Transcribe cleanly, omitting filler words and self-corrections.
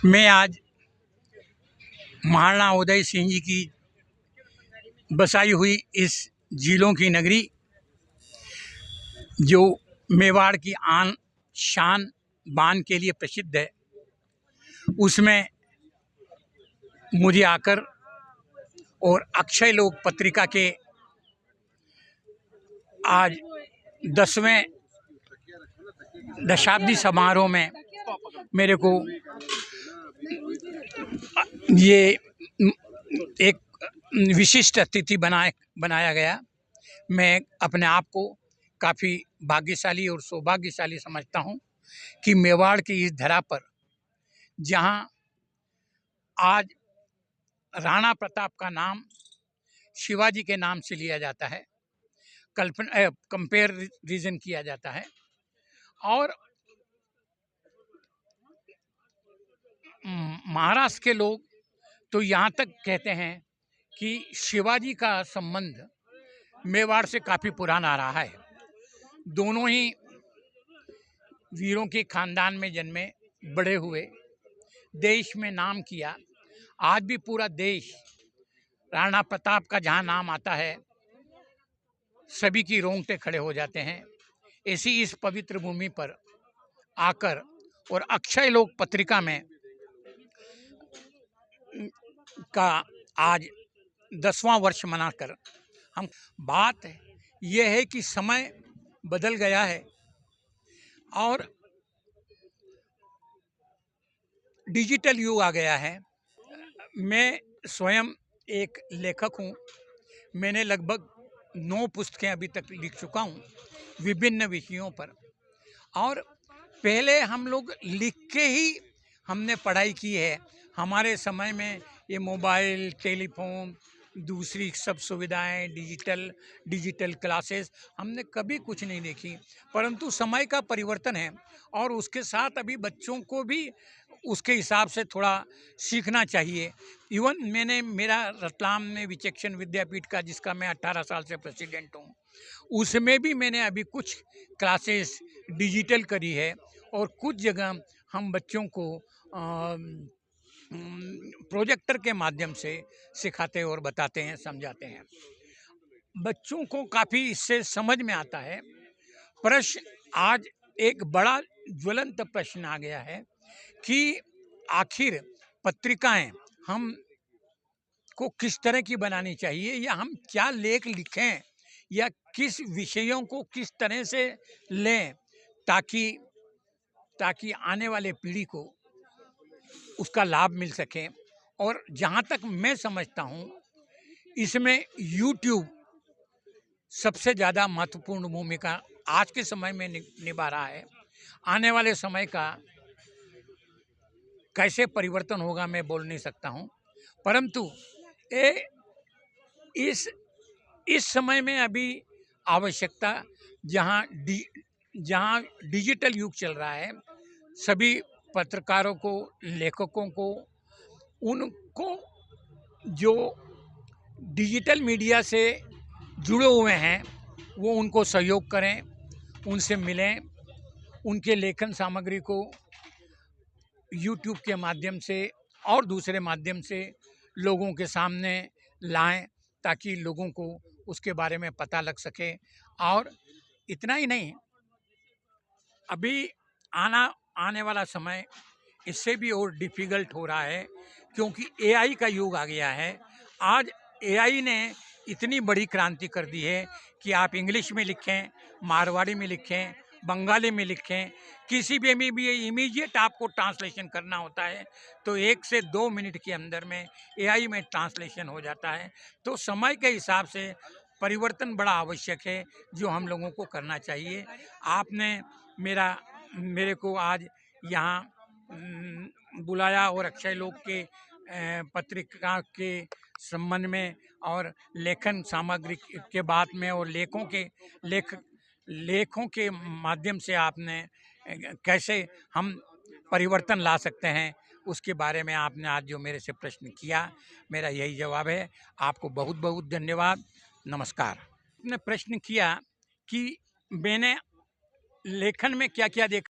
मैं आज महाराणा उदय सिंह जी की बसाई हुई इस झीलों की नगरी, जो मेवाड़ की आन शान बान के लिए प्रसिद्ध है, उसमें मुझे आकर और अक्षय लोक पत्रिका के आज 10वें दशाब्दी समारोह में मेरे को ये एक विशिष्ट अतिथि बनाया गया। मैं अपने आप को काफ़ी भाग्यशाली और सौभाग्यशाली समझता हूँ कि मेवाड़ की इस धरा पर, जहाँ आज राणा प्रताप का नाम शिवाजी के नाम से लिया जाता है, कंपेरिजन किया जाता है, और महाराष्ट्र के लोग तो यहाँ तक कहते हैं कि शिवाजी का संबंध मेवाड़ से काफ़ी पुराना रहा है। दोनों ही वीरों के खानदान में जन्मे, बड़े हुए, देश में नाम किया। आज भी पूरा देश राणा प्रताप का जहाँ नाम आता है, सभी की रोंगटे खड़े हो जाते हैं। ऐसी इस पवित्र भूमि पर आकर और अक्षय लोक पत्रिका में का आज 10वां वर्ष मनाकर हम, बात यह है कि समय बदल गया है और डिजिटल युग आ गया है। मैं स्वयं एक लेखक हूँ। मैंने लगभग 9 पुस्तकें अभी तक लिख चुका हूँ विभिन्न विषयों पर, और पहले हम लोग लिख के ही हमने पढ़ाई की है। हमारे समय में ये मोबाइल, टेलीफोन, दूसरी सब सुविधाएं, डिजिटल क्लासेस हमने कभी कुछ नहीं देखी। परंतु समय का परिवर्तन है और उसके साथ अभी बच्चों को भी उसके हिसाब से थोड़ा सीखना चाहिए। इवन मेरा रतलाम में विचक्षण विद्यापीठ का, जिसका मैं 18 साल से प्रेसिडेंट हूँ, उसमें भी मैंने अभी कुछ क्लासेस डिजिटल करी है और कुछ जगह हम बच्चों को प्रोजेक्टर के माध्यम से सिखाते और बताते हैं, समझाते हैं। बच्चों को काफ़ी इससे समझ में आता है। प्रश्न आज एक बड़ा ज्वलंत प्रश्न आ गया है कि आखिर पत्रिकाएं हम को किस तरह की बनानी चाहिए, या हम क्या लेख लिखें, या किस विषयों को किस तरह से लें ताकि आने वाले पीढ़ी को उसका लाभ मिल सके। और जहाँ तक मैं समझता हूँ, इसमें YouTube सबसे ज़्यादा महत्वपूर्ण भूमिका आज के समय में निभा रहा है। आने वाले समय का कैसे परिवर्तन होगा मैं बोल नहीं सकता हूँ, परंतु इस समय में अभी आवश्यकता, जहाँ डिजिटल युग चल रहा है, सभी पत्रकारों को, लेखकों को, उनको जो डिजिटल मीडिया से जुड़े हुए हैं वो उनको सहयोग करें, उनसे मिलें, उनके लेखन सामग्री को YouTube के माध्यम से और दूसरे माध्यम से लोगों के सामने लाएं, ताकि लोगों को उसके बारे में पता लग सके। और इतना ही नहीं, अभी आने वाला समय इससे भी और डिफ़िकल्ट हो रहा है, क्योंकि AI का युग आ गया है। आज AI ने इतनी बड़ी क्रांति कर दी है कि आप इंग्लिश में लिखें, मारवाड़ी में लिखें, बंगाली में लिखें, किसी भी में भी इमीडिएट आपको ट्रांसलेशन करना होता है तो 1 से 2 मिनट के अंदर में AI में ट्रांसलेशन हो जाता है। तो समय के हिसाब से परिवर्तन बड़ा आवश्यक है, जो हम लोगों को करना चाहिए। आपने मेरे को आज यहाँ बुलाया और अक्षय लोक के पत्रिका के संबंध में और लेखन सामग्री के बात में और लेखों के माध्यम से आपने कैसे हम परिवर्तन ला सकते हैं, उसके बारे में आपने आज जो मेरे से प्रश्न किया, मेरा यही जवाब है। आपको बहुत बहुत धन्यवाद। नमस्कार। आपने प्रश्न किया कि मैंने लेखन में क्या क्या देखा।